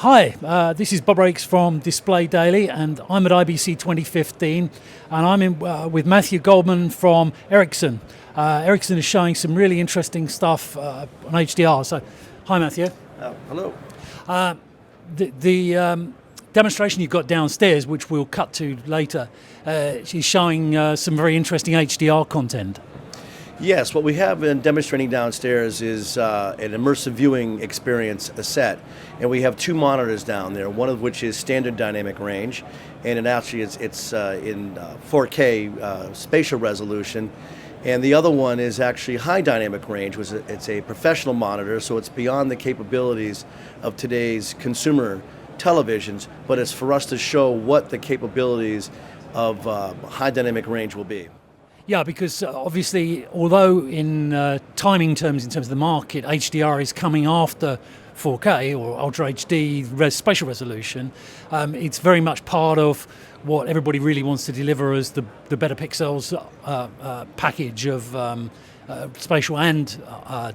Hi, this is Bob Rakes from Display Daily, and I'm at IBC 2015, and I'm with Matthew Goldman from Ericsson. Ericsson is showing some really interesting stuff on HDR. So, hi Matthew. Hello. The demonstration you've got downstairs, which we'll cut to later, is showing some very interesting HDR content. Yes, what we have been demonstrating downstairs is an immersive viewing experience, a set, and we have two monitors down there. One of which is standard dynamic range, and it's in 4K spatial resolution, and the other one is actually high dynamic range, which it's a professional monitor, so it's beyond the capabilities of today's consumer televisions, but it's for us to show what the capabilities of high dynamic range will be. Yeah, because obviously, although in timing terms, in terms of the market, HDR is coming after 4K or Ultra HD spatial resolution, it's very much part of what everybody really wants to deliver as the better pixels package of spatial and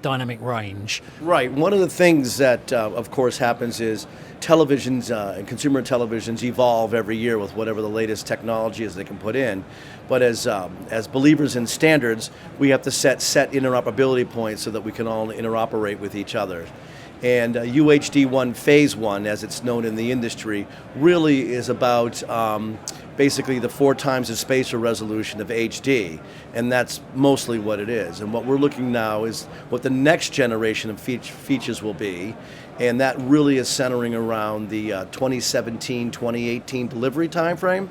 dynamic range. Right. One of the things that, of course, happens is televisions and consumer televisions evolve every year with whatever the latest technology is they can put in. But as believers in standards, we have to set interoperability points so that we can all interoperate with each other. And UHD1 Phase 1, as it's known in the industry, really is about basically the 4 times the spatial resolution of HD, and that's mostly what it is. And what we're looking now is what the next generation of features will be, and that really is centering around the 2017-2018 delivery timeframe.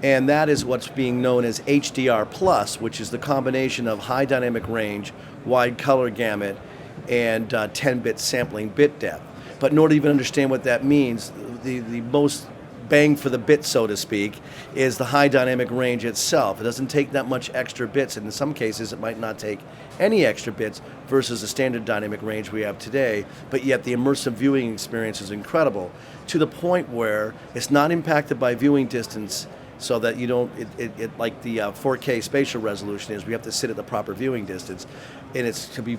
And that is what's being known as HDR+, which is the combination of high dynamic range, wide color gamut, and 10-bit sampling bit depth. But in order to even understand what that means, the most bang for the bit, so to speak, is the high dynamic range itself. It doesn't take that much extra bits, and in some cases it might not take any extra bits versus the standard dynamic range we have today, but yet the immersive viewing experience is incredible, to the point where it's not impacted by viewing distance, so that you don't, like the 4K spatial resolution is, we have to sit at the proper viewing distance, and it can be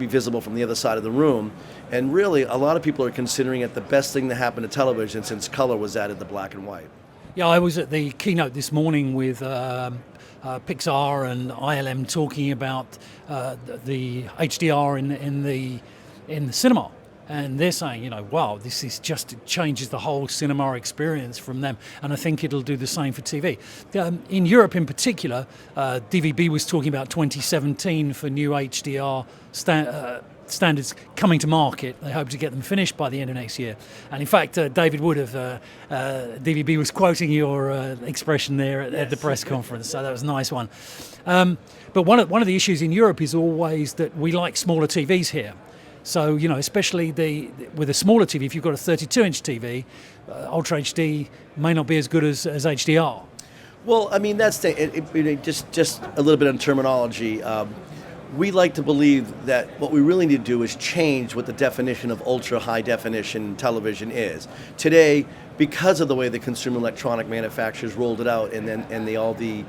visible from the other side of the room. And really, a lot of people are considering it the best thing to happen to television since color was added to black and white. Yeah, I was at the keynote this morning with Pixar and ILM talking about the HDR in the cinema. And they're saying, wow, this is just changes the whole cinema experience from them. And I think it'll do the same for TV. In Europe in particular, DVB was talking about 2017 for new HDR standards coming to market. They hope to get them finished by the end of next year. And in fact, David Wood of DVB was quoting your expression there at the press conference. So that was a nice one. But one of the issues in Europe is always that we like smaller TVs here. So, especially with a smaller TV, if you've got a 32-inch TV, Ultra HD may not be as good as HDR. Well, I mean, that's just a little bit on terminology. We like to believe that what we really need to do is change what the definition of ultra high definition television is. Today, because of the way the consumer electronic manufacturers rolled it out and all the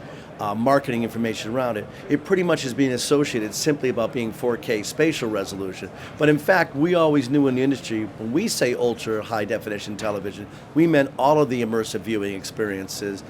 marketing information around it, it pretty much is being associated simply about being 4K spatial resolution. But in fact, we always knew in the industry, when we say ultra high definition television, we meant all of the immersive viewing experiences,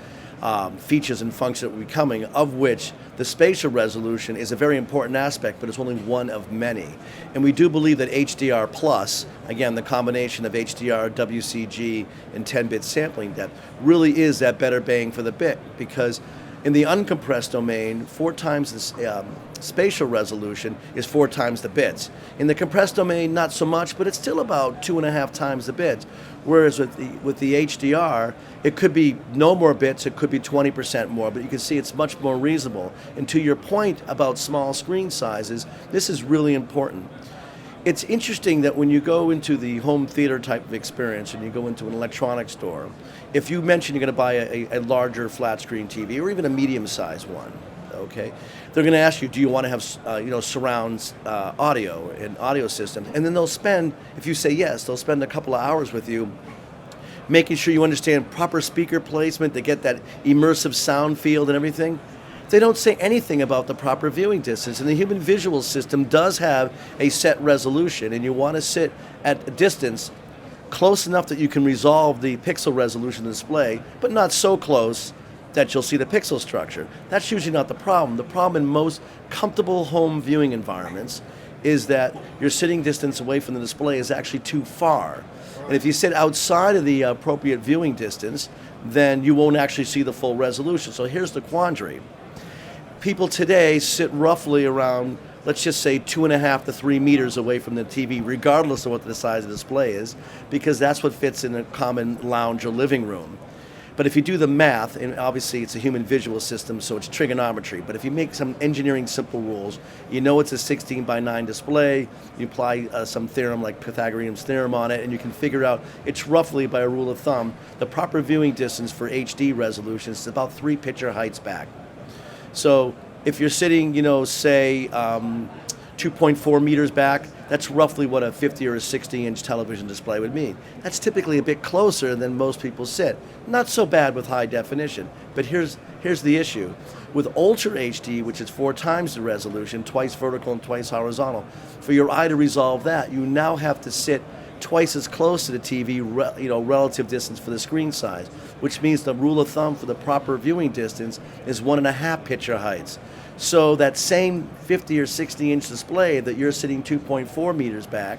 features and functions that will be coming, of which the spatial resolution is a very important aspect, but it's only one of many. And we do believe that HDR+, again, the combination of HDR, WCG, and 10-bit sampling depth, really is that better bang for the bit, because in the uncompressed domain, 4 times the spatial resolution is 4 times the bits. In the compressed domain, not so much, but it's still about 2.5 times the bits. Whereas with the HDR, it could be no more bits, it could be 20% more, but you can see it's much more reasonable. And to your point about small screen sizes, this is really important. It's interesting that when you go into the home theater type of experience and you go into an electronics store, if you mention you're going to buy a larger flat screen TV or even a medium-sized one, okay, they're going to ask you, do you want to have surround audio and audio system? And then they'll spend, if you say yes, they'll spend a couple of hours with you making sure you understand proper speaker placement to get that immersive sound field and everything. They don't say anything about the proper viewing distance, and the human visual system does have a set resolution, and you want to sit at a distance close enough that you can resolve the pixel resolution of the display, but not so close that you'll see the pixel structure. That's usually not the problem. The problem in most comfortable home viewing environments is that your sitting distance away from the display is actually too far. And if you sit outside of the appropriate viewing distance, then you won't actually see the full resolution. So here's the quandary. People today sit roughly around, let's just say 2.5 to 3 meters away from the TV, regardless of what the size of the display is, because that's what fits in a common lounge or living room. But if you do the math, and obviously it's a human visual system, so it's trigonometry, but if you make some engineering simple rules, you know it's a 16 by 9 display, you apply some theorem like Pythagorean's theorem on it, and you can figure out it's roughly, by a rule of thumb, the proper viewing distance for HD resolution is about 3 picture heights back. So if you're sitting, say 2.4 meters back, that's roughly what a 50 or a 60-inch television display would mean. That's typically a bit closer than most people sit. Not so bad with high definition, but here's the issue. With Ultra HD, which is 4 times the resolution, twice vertical and twice horizontal, for your eye to resolve that, you now have to sit twice as close to the TV, relative distance for the screen size, which means the rule of thumb for the proper viewing distance is 1.5 picture heights. So that same 50 or 60 inch display that you're sitting 2.4 meters back,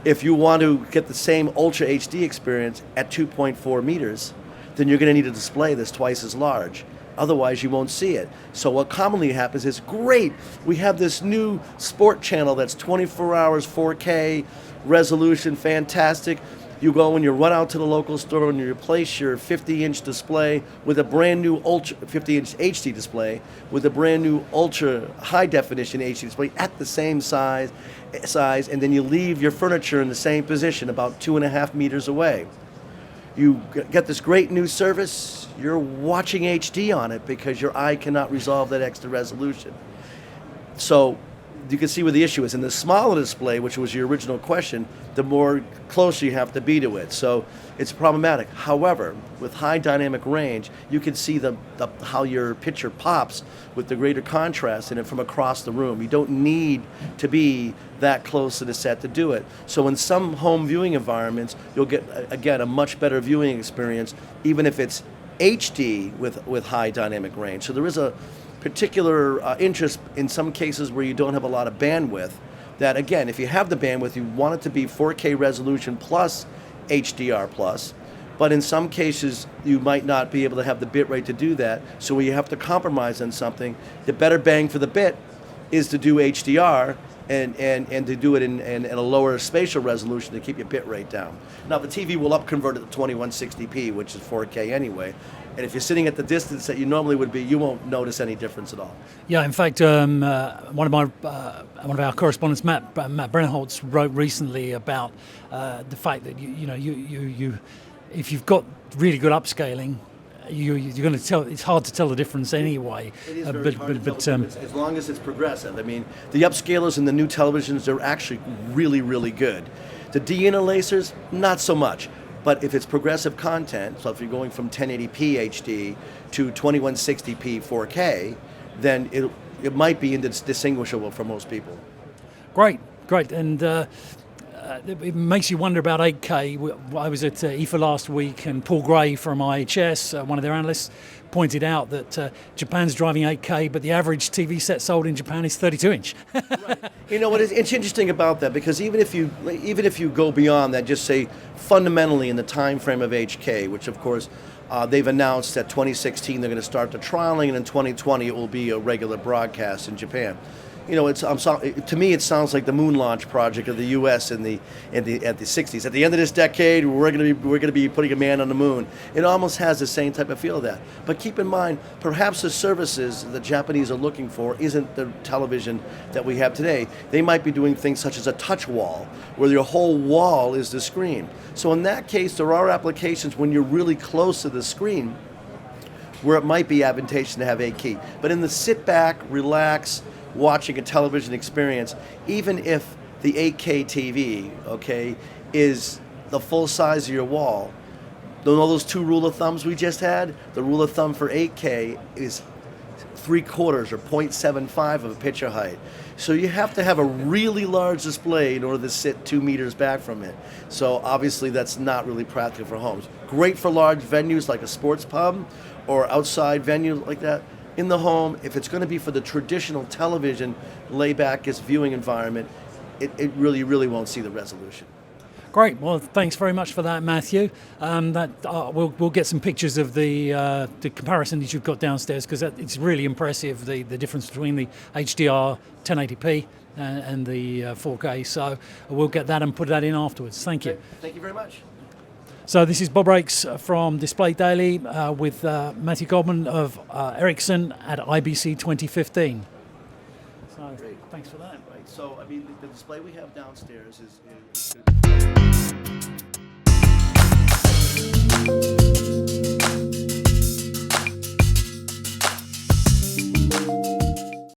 if you want to get the same Ultra HD experience at 2.4 meters, then you're going to need a display that's twice as large. Otherwise, you won't see it. So what commonly happens is, great, we have this new sport channel that's 24 hours, 4K, resolution, fantastic. You go and you run out to the local store and you replace your 50-inch display with a brand new 50-inch HD display with a brand new ultra high definition HD display at the same size, and then you leave your furniture in the same position about 2.5 meters away. You get this great new service, you're watching HD on it because your eye cannot resolve that extra resolution. So you can see where the issue is. In the smaller display, which was your original question, the more closer you have to be to it. So it's problematic. However, with high dynamic range, you can see how your picture pops with the greater contrast in it from across the room. You don't need to be that close to the set to do it. So in some home viewing environments, you'll get, again, a much better viewing experience, even if it's HD with high dynamic range. So there is a particular interest in some cases where you don't have a lot of bandwidth, that again, if you have the bandwidth, you want it to be 4K resolution plus HDR plus, but in some cases you might not be able to have the bit rate to do that, so you have to compromise on something. The better bang for the bit is to do HDR and to do it in a lower spatial resolution to keep your bit rate down. Now the TV will upconvert it to 2160p, which is 4K anyway, and if you're sitting at the distance that you normally would be, you won't notice any difference at all. Yeah, in fact, one of our correspondents, Matt Brennerholtz, wrote recently about the fact that you if you've got really good upscaling, you're going to tell. It's hard to tell the difference anyway. It is very hard to tell as long as it's progressive. I mean, the upscalers in the new televisions, they're actually really, really good. The deinterlacers, not so much. But if it's progressive content, so if you're going from 1080p HD to 2160p 4K, then it might be indistinguishable for most people. Great, and it makes you wonder about 8K. I was at IFA last week, and Paul Gray from IHS, one of their analysts, pointed out that Japan's driving 8K, but the average TV set sold in Japan is 32-inch. Right. You know what? It's interesting about that, because even if you go beyond that, just say fundamentally in the time frame of HK, which of course they've announced that 2016 they're going to start the trialing, and in 2020 it will be a regular broadcast in Japan. You know, to me it sounds like the moon launch project of the U.S. at the 60s. At the end of this decade, we're going to be putting a man on the moon. It almost has the same type of feel of that. But keep in mind, perhaps the services the Japanese are looking for isn't the television that we have today. They might be doing things such as a touch wall, where your whole wall is the screen. So in that case, there are applications when you're really close to the screen where it might be advantageous to have 8K. But in the sit back, relax, watching a television experience, even if the 8K TV, okay, is the full size of your wall, those two rule of thumbs we just had, the rule of thumb for 8K is 3/4 or 0.75 of a picture height. So you have to have a really large display in order to sit 2 meters back from it. So obviously that's not really practical for homes. Great for large venues like a sports pub or outside venue like that. In the home, if it's going to be for the traditional television laybackist viewing environment, it really, really won't see the resolution. Great. Well, thanks very much for that, Matthew. We'll get some pictures of the comparison that you've got downstairs, because it's really impressive, the difference between the HDR 1080p and the 4K. So we'll get that and put that in afterwards. Thank you. Thank you very much. So this is Bob Rakes from Display Daily with Matthew Goldman of Ericsson at IBC 2015. So Great. thanks for that. Right. So I mean, the display we have downstairs is